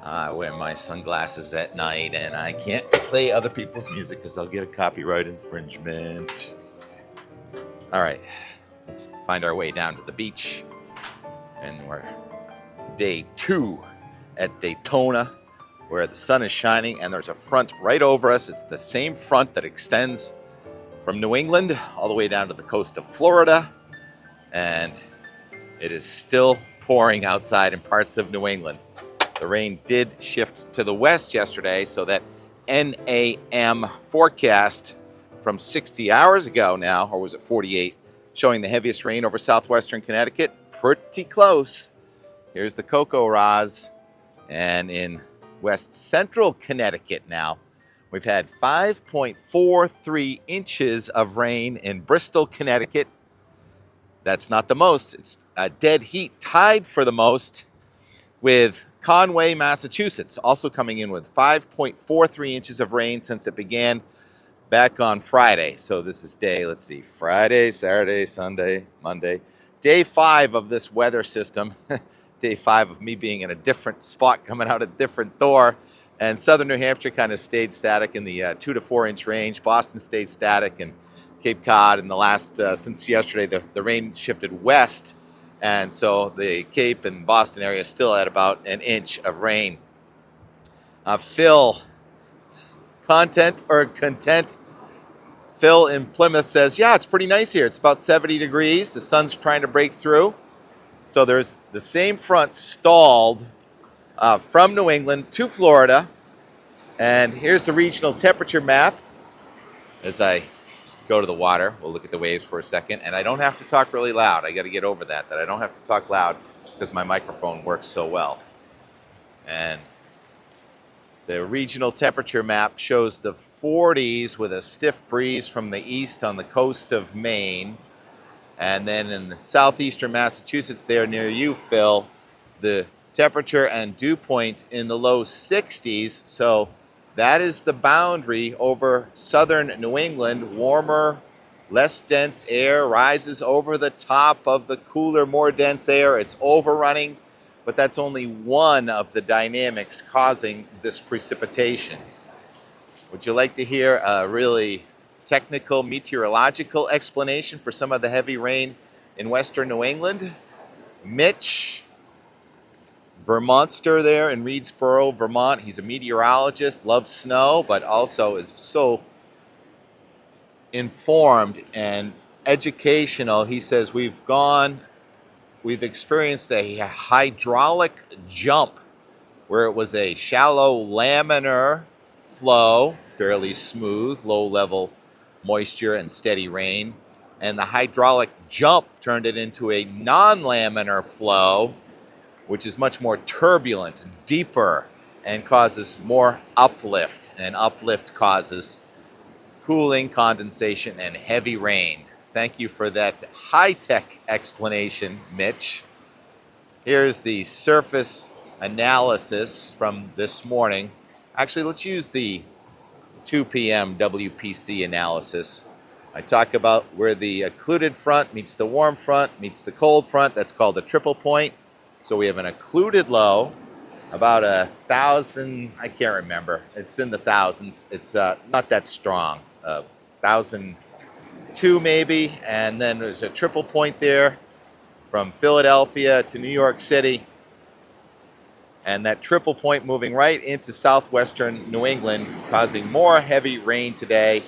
I wear my sunglasses at night and I can't play other people's music because I'll get a copyright infringement. All right, let's find our way down to the beach. And we're day 2 at Daytona, where the sun is shining and there's a front right over us. It's the same front that extends from New England all the way down to the coast of Florida. And it is still pouring outside in parts of New England. The rain did shift to the west yesterday, so that NAM forecast from 60 hours ago now, or was it 48, showing the heaviest rain over southwestern Connecticut, pretty close. Here's the Cocoa Raz, and in west central Connecticut now, we've had 5.43 inches of rain in Bristol, Connecticut. That's not the most. It's a dead heat tied for the most with Conway, Massachusetts, also coming in with 5.43 inches of rain since it began back on Friday. So this is day, let's see, Friday, Saturday, Sunday, Monday. Day 5 of this weather system. Day 5 of me being in a different spot, coming out a different door. And southern New Hampshire kind of stayed static in the 2 to 4 inch range. Boston stayed static, and Cape Cod in the last, since yesterday, the rain shifted west. And so the Cape and Boston area is still at about an inch of rain. Phil, content or content? Phil in Plymouth says, yeah, it's pretty nice here. It's about 70 degrees. The sun's trying to break through. So there's the same front stalled from New England to Florida. And here's the regional temperature map. As I go to the water, we'll look at the waves for a second. And I don't have to talk really loud. I got to get over that I don't have to talk loud because my microphone works so well. And the regional temperature map shows the 40s with a stiff breeze from the east on the coast of Maine. And then in southeastern Massachusetts, there near you, Phil, the temperature and dew point in the low 60s. So that is the boundary over southern New England. Warmer, less dense air rises over the top of the cooler, more dense air. It's overrunning, but that's only one of the dynamics causing this precipitation. Would you like to hear a really technical meteorological explanation for some of the heavy rain in western New England? Mitch, Vermontster there in Reedsboro, Vermont. He's a meteorologist, loves snow, but also is so informed and educational. He says we've experienced a hydraulic jump where it was a shallow laminar flow, fairly smooth, low level moisture and steady rain. And the hydraulic jump turned it into a non-laminar flow, which is much more turbulent, deeper, and causes more uplift. And uplift causes cooling, condensation, and heavy rain. Thank you for that high-tech explanation, Mitch. Here's the surface analysis from this morning. Actually, let's use the 2 p.m. WPC analysis. I talk about where the occluded front meets the warm front, meets the cold front. That's called a triple point. So we have an occluded low, about 1,000, I can't remember. It's in the thousands. It's not that strong, 1,002 maybe. And then there's a triple point there from Philadelphia to New York City. And that triple point moving right into southwestern New England, causing more heavy rain today.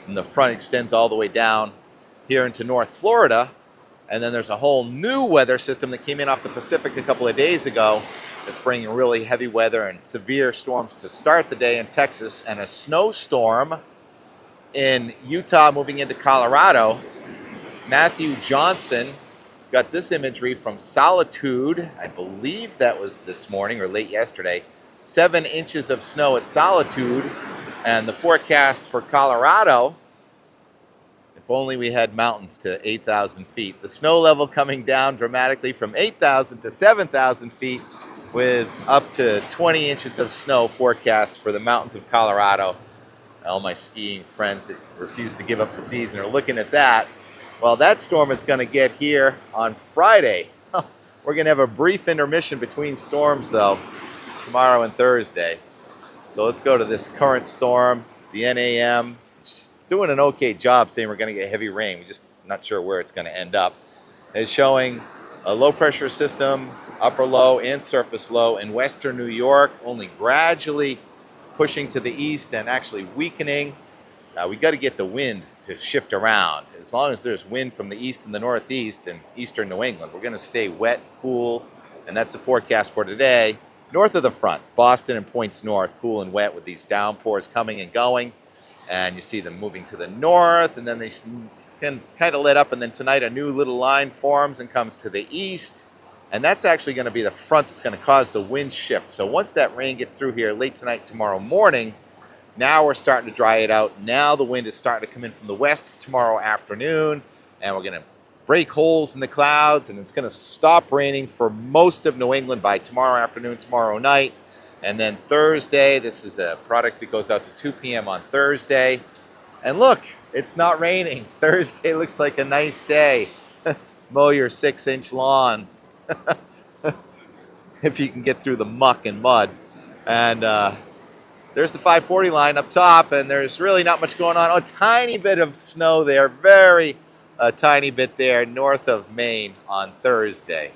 And the front extends all the way down here into North Florida. And then there's a whole new weather system that came in off the Pacific a couple of days ago that's bringing really heavy weather and severe storms to start the day in Texas, and a snowstorm in Utah moving into Colorado. Matthew Johnson got this imagery from Solitude. I believe that was this morning or late yesterday. 7 inches of snow at Solitude. And the forecast for Colorado, if only we had mountains to 8,000 feet. The snow level coming down dramatically from 8,000 to 7,000 feet, with up to 20 inches of snow forecast for the mountains of Colorado. All my skiing friends that refuse to give up the season are looking at that. Well, that storm is going to get here on Friday. We're going to have a brief intermission between storms, though. tomorrow and Thursday. So let's go to this current storm, the NAM. It's doing an okay job saying we're going to get heavy rain. We're just not sure where it's going to end up. It's showing a low pressure system, upper low and surface low in western New York, only gradually pushing to the east and actually weakening. We got to get the wind to shift around. As long as there's wind from the east and the northeast and eastern New England, we're going to stay wet, cool, and that's the forecast for today. North of the front, Boston and points north, cool and wet with these downpours coming and going. And you see them moving to the north, and then they can kind of let up, and then tonight a new little line forms and comes to the east. And that's actually going to be the front that's going to cause the wind shift. So once that rain gets through here late tonight, tomorrow morning, now we're starting to dry it out. Now the wind is starting to come in from the west tomorrow afternoon, and we're going to break holes in the clouds, and it's going to stop raining for most of New England by tomorrow afternoon, tomorrow night. And then Thursday, this is a product that goes out to 2 p.m. on Thursday. And look, it's not raining. Thursday looks like a nice day. Mow your 6-inch lawn if you can get through the muck and mud. And there's the 540 line up top, and there's really not much going on. A tiny bit of snow there, very tiny bit there north of Maine on Thursday.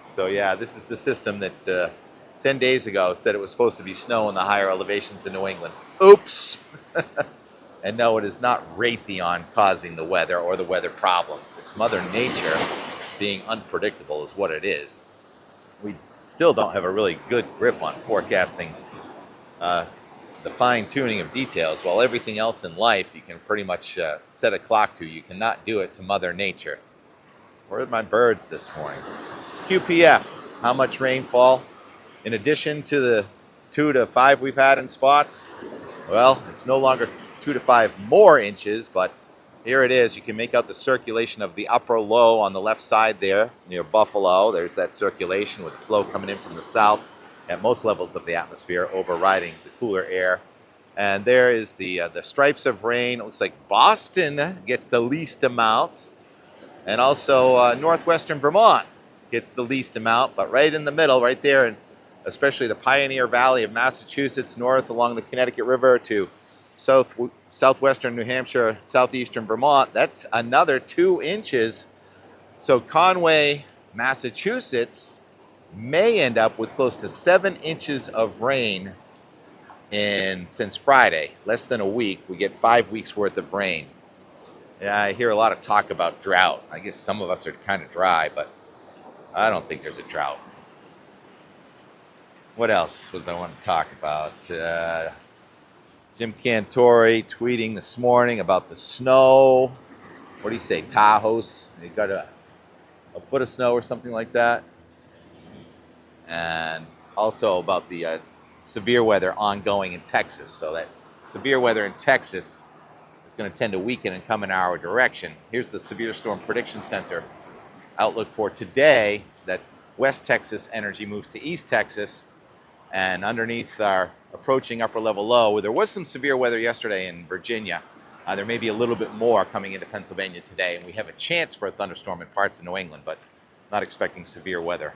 So yeah, this is the system that 10 days ago said it was supposed to be snow in the higher elevations in New England. Oops! And no, it is not Raytheon causing the weather or the weather problems. It's Mother Nature being unpredictable is what it is. We still don't have a really good grip on forecasting the fine-tuning of details. While everything else in life you can pretty much set a clock to, you cannot do it to Mother Nature. Where are my birds this morning? QPF, how much rainfall? In addition to the 2 to 5 we've had in spots, well, it's no longer 2 to 5 more inches, but here it is. You can make out the circulation of the upper low on the left side there near Buffalo. There's that circulation with flow coming in from the south at most levels of the atmosphere, overriding the cooler air. And there is the stripes of rain. It looks like Boston gets the least amount, and also northwestern Vermont gets the least amount, but right in the middle, right there, and especially the Pioneer Valley of Massachusetts, north along the Connecticut River to southwestern New Hampshire, southeastern Vermont, that's another 2 inches. So Conway, Massachusetts may end up with close to 7 inches of rain since Friday. Less than a week, we get 5 weeks worth of rain. Yeah, I hear a lot of talk about drought. I guess some of us are kind of dry, but I don't think there's a drought. What else was I want to talk about? Jim Cantore tweeting this morning about the snow. What do you say, Tahoe's? They got a foot of snow or something like that. And also about the severe weather ongoing in Texas. So that severe weather in Texas is going to tend to weaken and come in our direction. Here's the Severe Storm Prediction Center outlook for today, that West Texas energy moves to East Texas, and underneath our approaching upper level low, where there was some severe weather yesterday in Virginia, there may be a little bit more coming into Pennsylvania today, and we have a chance for a thunderstorm in parts of New England, but not expecting severe weather.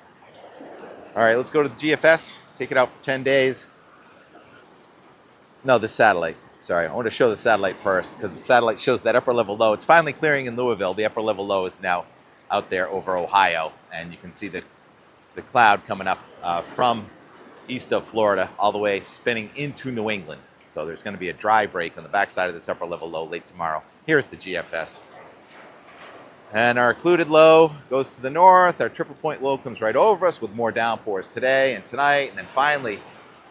All right, let's go to the GFS, take it out for 10 days. No, the satellite. Sorry, I want to show the satellite first, because the satellite shows that upper level low. It's finally clearing in Louisville. The upper level low is now out there over Ohio, and you can see the cloud coming up from east of Florida all the way spinning into New England. So there's going to be a dry break on the backside of this upper level low late tomorrow. Here's the GFS. And our occluded low goes to the north. Our triple point low comes right over us with more downpours today and tonight. And then finally,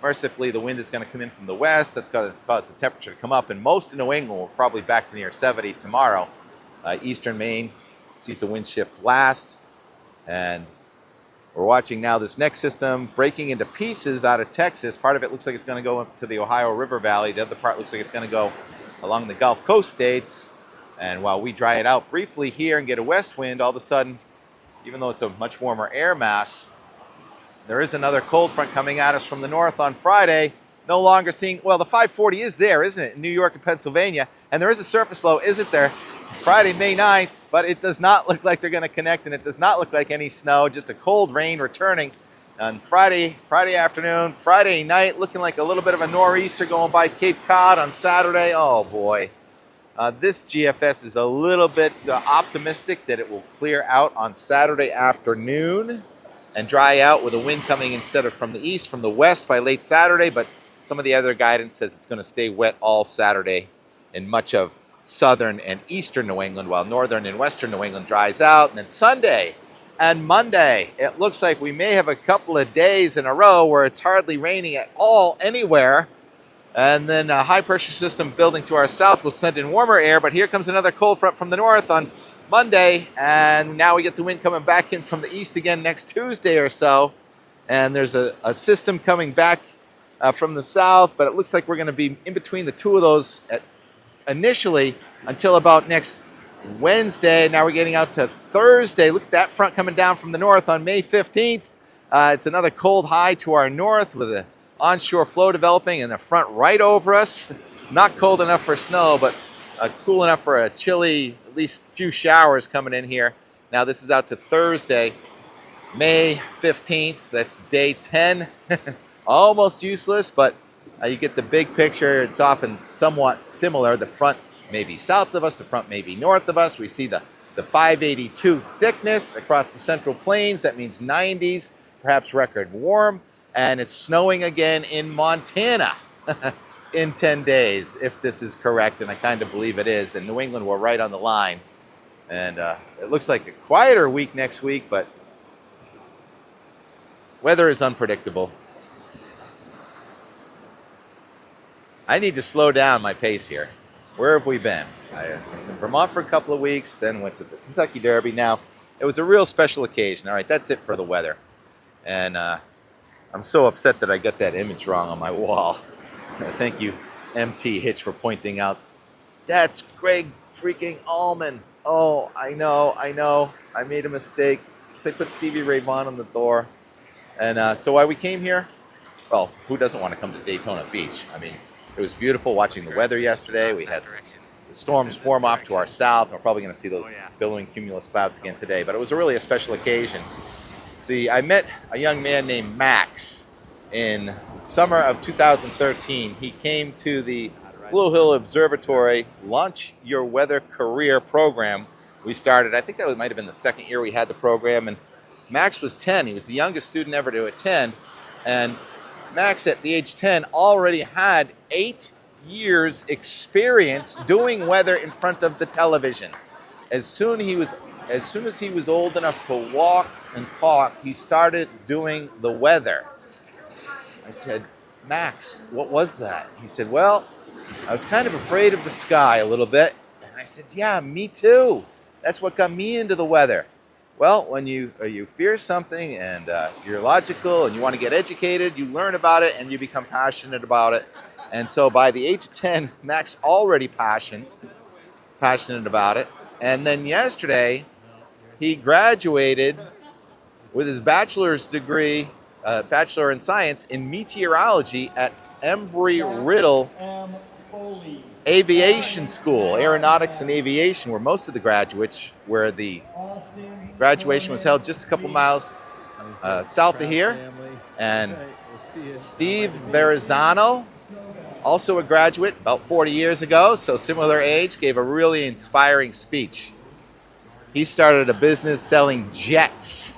mercifully, the wind is going to come in from the west. That's going to cause the temperature to come up. And most of New England will probably back to near 70 tomorrow. Eastern Maine sees the wind shift last. And we're watching now this next system breaking into pieces out of Texas. Part of it looks like it's going to go up to the Ohio River Valley. The other part looks like it's going to go along the Gulf Coast states. And while we dry it out briefly here and get a west wind, all of a sudden, even though it's a much warmer air mass, there is another cold front coming at us from the north on Friday. No longer seeing, well, the 540 is there, isn't it, in New York and Pennsylvania? And there is a surface low, isn't there? Friday, May 9th, but it does not look like they're going to connect, and it does not look like any snow, just a cold rain returning On Friday afternoon, Friday night, looking like a little bit of a nor'easter going by Cape Cod on Saturday. Oh boy. This GFS is a little bit optimistic that it will clear out on Saturday afternoon and dry out with a wind coming instead of from the east, from the west by late Saturday. But some of the other guidance says it's going to stay wet all Saturday in much of southern and eastern New England, while northern and western New England dries out. And then Sunday and Monday, it looks like we may have a couple of days in a row where it's hardly raining at all anywhere. And then a high pressure system building to our south will send in warmer air, but here comes another cold front from the north on Monday, and now we get the wind coming back in from the east again next Tuesday or so. And there's a system coming back from the south, but it looks like we're going to be in between the two of those initially until about next Wednesday. Now we're getting out to Thursday. Look at that front coming down from the north on May 15th. It's another cold high to our north with a onshore flow developing in the front right over us. Not cold enough for snow, but cool enough for a chilly, at least few showers coming in here. Now this is out to Thursday, May 15th. That's day 10. Almost useless, but you get the big picture. It's often somewhat similar. The front may be south of us, the front may be north of us. We see the 582 thickness across the central plains. That means 90s, perhaps record warm. And it's snowing again in Montana in 10 days, if this is correct, and I kind of believe it is. And New England, we're right on the line. And it looks like a quieter week next week, but weather is unpredictable. I need to slow down my pace here. Where have we been? I was in Vermont for a couple of weeks, then went to the Kentucky Derby. Now, it was a real special occasion. All right, that's it for the weather. And I'm so upset that I got that image wrong on my wall. Thank you, MT Hitch, for pointing out. That's Greg freaking Allman. Oh, I know. I made a mistake. They put Stevie Ray Vaughan on the door. And so why we came here? Well, who doesn't want to come to Daytona Beach? I mean, it was beautiful watching the weather yesterday. We had the storms form off to our south. We're probably going to see those billowing cumulus clouds again today. But it was really a special occasion. See, I met a young man named Max in summer of 2013. He came to the Blue Hill Observatory Launch Your Weather Career program we started. I think that might have been the second year we had the program. And Max was 10. He was the youngest student ever to attend. And Max, at the age 10, already had 8 years experience doing weather in front of the television. As soon as he was old enough to walk and talk, he started doing the weather. I said, Max, what was that? He said, well, I was kind of afraid of the sky a little bit. And I said, yeah, me too. That's what got me into the weather. Well, when you fear something and you're logical and you want to get educated, you learn about it and you become passionate about it. And so by the age of 10, Max already passionate about it. And then yesterday, he graduated with his bachelor's degree, Bachelor in Science in Meteorology at Embry-Riddle Aviation School, Aeronautics and Aviation, where most of the graduates, where the graduation was held just a couple miles south of here. And Steve Verrazano, also a graduate about 40 years ago, so similar age, gave a really inspiring speech. He started a business selling jets.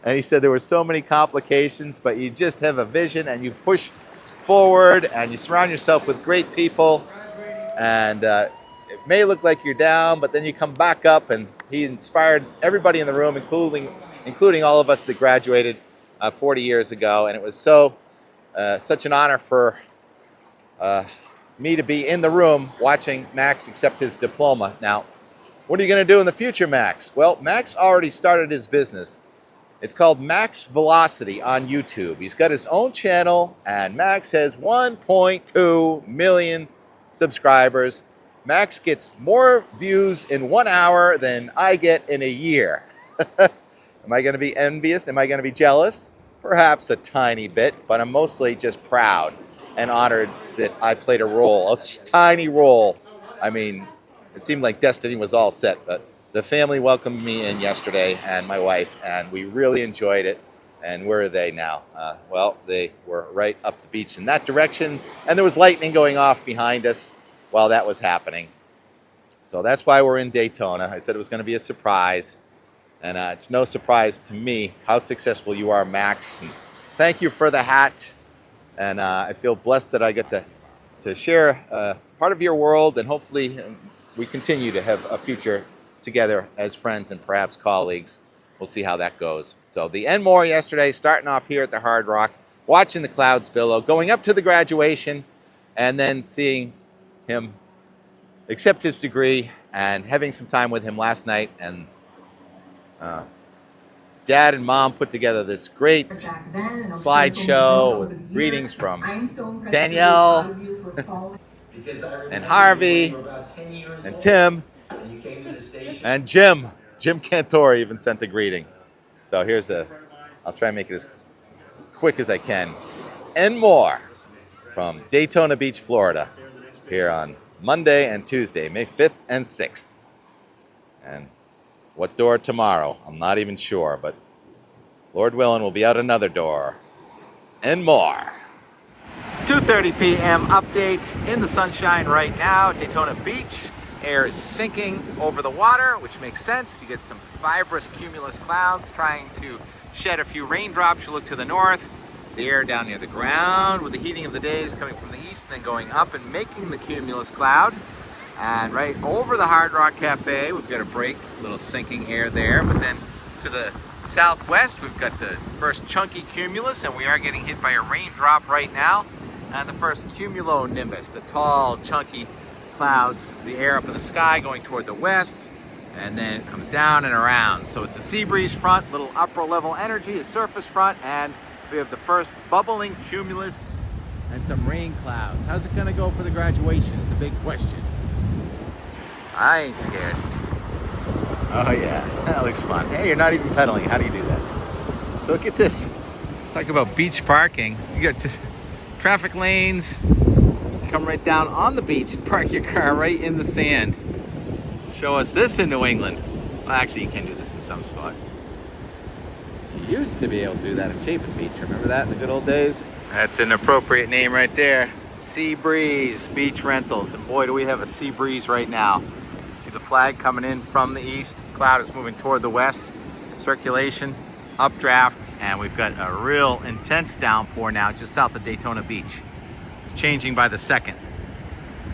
And he said there were so many complications, but you just have a vision and you push forward and you surround yourself with great people. And it may look like you're down, but then you come back up. And he inspired everybody in the room, including all of us that graduated 40 years ago. And it was such an honor for me to be in the room watching Max accept his diploma. Now, what are you going to do in the future, Max? Well, Max already started his business. It's called Max Velocity on YouTube. He's got his own channel, and Max has 1.2 million subscribers. Max gets more views in 1 hour than I get in a year. Am I going to be envious? Am I going to be jealous? Perhaps a tiny bit, but I'm mostly just proud and honored that I played a role, a tiny role. I mean, it seemed like destiny was all set, but the family welcomed me in yesterday and my wife, and we really enjoyed it. And where are they now? Well, they were right up the beach in that direction, and there was lightning going off behind us while that was happening. So that's why we're in Daytona. I said it was going to be a surprise, and it's no surprise to me how successful you are, Max. And thank you for the hat, and I feel blessed that I get to share part of your world, and hopefully we continue to have a future together as friends and perhaps colleagues. We'll see how that goes. So the Enmore yesterday, starting off here at the Hard Rock, watching the clouds billow, going up to the graduation, and then seeing him accept his degree and having some time with him last night. And Dad and Mom put together this great slideshow with greetings from Danielle and Harvey and Tim and Jim. Jim Cantore even sent a greeting. So I'll try and make it as quick as I can. And more from Daytona Beach, Florida, here on Monday and Tuesday, May 5th and 6th. And what door tomorrow? I'm not even sure, but Lord willing, we'll be out another door. And more. 2:30 p.m. update in the sunshine right now, Daytona Beach. Air is sinking over the water, which makes sense. You get some fibrous cumulus clouds trying to shed a few raindrops. You look to the north, the air down near the ground with the heating of the days coming from the east and then going up and making the cumulus cloud. And right over the Hard Rock Cafe, we've got a break, a little sinking air there. But then to the southwest, we've got the first chunky cumulus, and we are getting hit by a raindrop right now. And the first cumulonimbus, the tall, chunky clouds, the air up in the sky going toward the west, and then it comes down and around. So it's a sea breeze front, little upper level energy, a surface front, and we have the first bubbling cumulus and some rain clouds. How's it gonna go for the graduation is the big question. I ain't scared. Oh yeah, that looks fun. Hey, you're not even pedaling. How do you do that? So look at this. Talk about beach parking. You got traffic lanes. Come right down on the beach, park your car right in the sand. Show us this in New England. Well, actually, you can do this in some spots. You used to be able to do that at Chapin Beach. Remember that in the good old days? That's an appropriate name right there. Sea Breeze Beach Rentals. And boy, do we have a sea breeze right now. See the flag coming in from the east. Cloud is moving toward the west. Circulation, updraft, and we've got a real intense downpour now just south of Daytona Beach. It's changing by the second.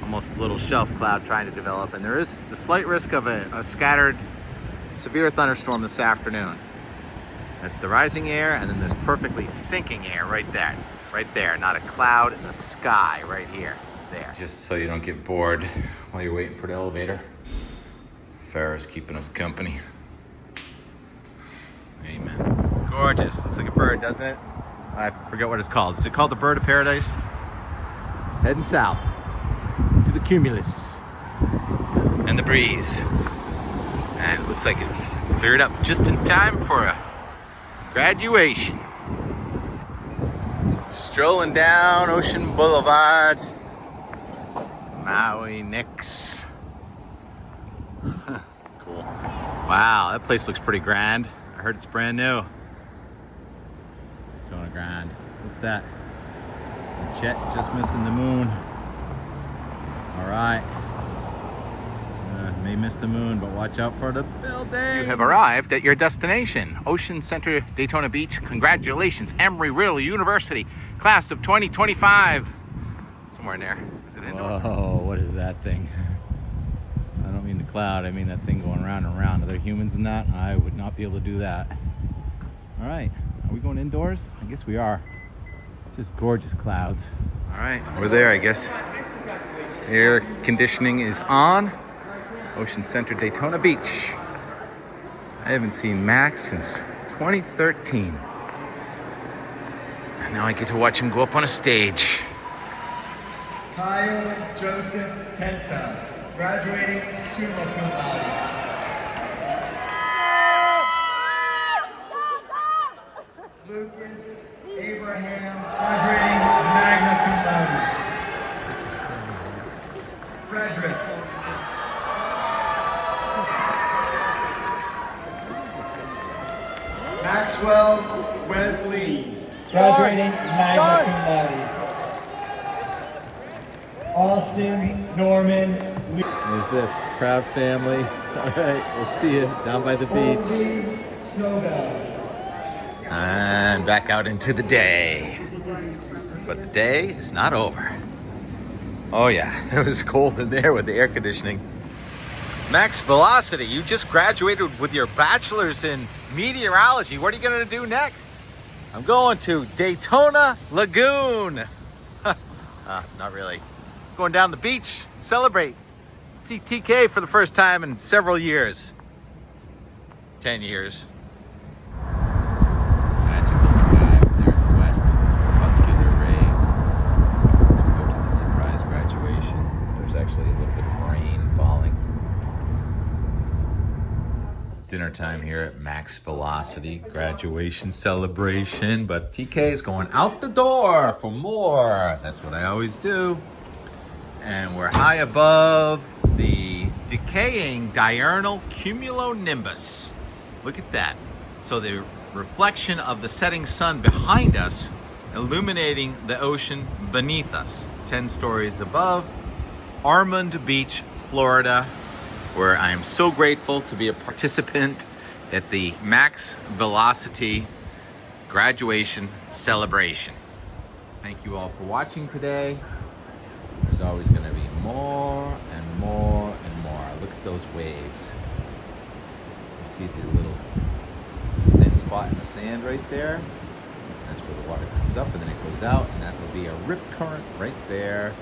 Almost a little shelf cloud trying to develop, and there is the slight risk of a scattered severe thunderstorm this afternoon. That's the rising air, and then there's perfectly sinking air right there, not a cloud in the sky right here, there. Just so you don't get bored while you're waiting for the elevator. Farrah's keeping us company. Amen. Gorgeous. Looks like a bird, doesn't it? I forget what it's called. Is it called the Bird of Paradise? Heading south to the cumulus and the breeze. And it looks like it cleared up just in time for a graduation. Strolling down Ocean Boulevard, Maui Nix. Cool. Wow, that place looks pretty grand. I heard it's brand new. Daytona Grand. What's that? Chet just missing the moon. All right. May miss the moon, but watch out for the building. You have arrived at your destination, Ocean Center, Daytona Beach. Congratulations, Embry-Riddle University, class of 2025. Somewhere in there. Is it indoors? Oh, what is that thing? I don't mean the cloud. I mean that thing going round and round. Are there humans in that? I would not be able to do that. All right. Are we going indoors? I guess we are. Just gorgeous clouds. All right, we're there, I guess. Air conditioning is on. Ocean Center, Daytona Beach. I haven't seen Max since 2013. And now I get to watch him go up on a stage. Kyle Joseph Penta, graduating summa cum laude. Lucas Abraham, graduating magna cum laude. Frederick. Maxwell Wesley Valley. Austin, Norman, Lee. There's the crowd family. All right, we'll see you down by the beach. And back out into the day. But the day is not over. Oh yeah, it was cold in there with the air conditioning. Max Velocity, you just graduated with your bachelor's in meteorology. What are you gonna do next? I'm going to Daytona Lagoon. Not really. Going down the beach, celebrate. See TK for the first time in several years. 10 years. Magical sky up there in the west. Muscular rays. As we go to the surprise graduation. There's actually a little bit of rain falling. Dinner time here at Max Velocity graduation celebration. But TK is going out the door for more. That's what I always do. And we're high above the decaying diurnal cumulonimbus. Look at that. So the reflection of the setting sun behind us, illuminating the ocean beneath us. 10 stories above, Daytona Beach, Florida, where I am so grateful to be a participant at the Max Velocity graduation celebration. Thank you all for watching today. There's always going to be more and more and more. Look at those waves. You see the little thin spot in the sand right there? That's where the water comes up and then it goes out, and that will be a rip current right there.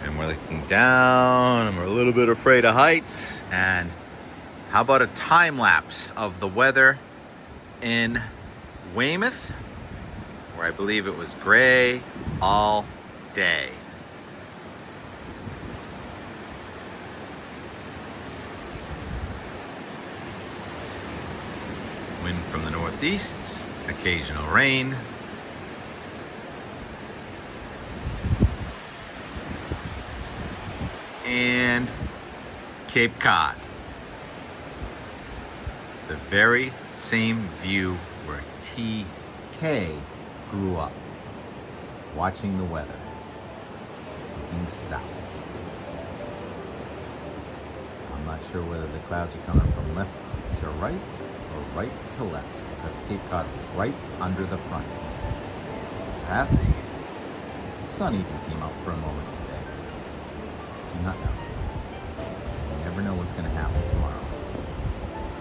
And we're looking down and we're a little bit afraid of heights. And how about a time lapse of the weather in Weymouth, where I believe it was gray all day. Wind from the northeast, occasional rain. And Cape Cod. The very same view where TK grew up, watching the weather, looking south. I'm not sure whether the clouds are coming from left to right or right to left, because Cape Cod was right under the front. Perhaps the sun even came out for a moment today. Do not know. You never know what's going to happen tomorrow.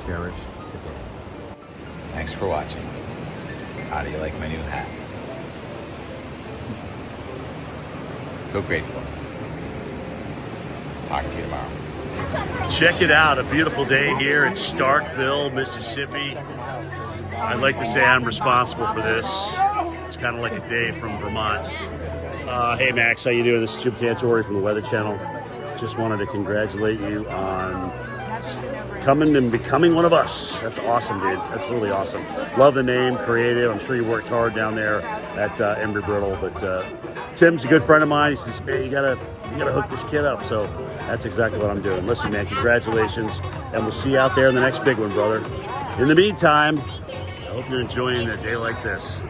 Cherish today. Thanks for watching. How do you like my new hat? So grateful. Talk to you tomorrow. Check it out, a beautiful day here in Starkville, Mississippi. I'd like to say I'm responsible for this. It's kind of like a day from Vermont. Hey Max, how you doing? This is Jim Cantore from the Weather Channel. Just wanted to congratulate you on coming and becoming one of us. That's awesome, dude. That's really awesome. Love the name, creative. I'm sure you worked hard down there at Embry-Riddle, but Tim's a good friend of mine. He says, man, you gotta hook this kid up. So that's exactly what I'm doing. Listen, man, congratulations, and we'll see you out there in the next big one, brother. In the meantime, I hope you're enjoying a day like this.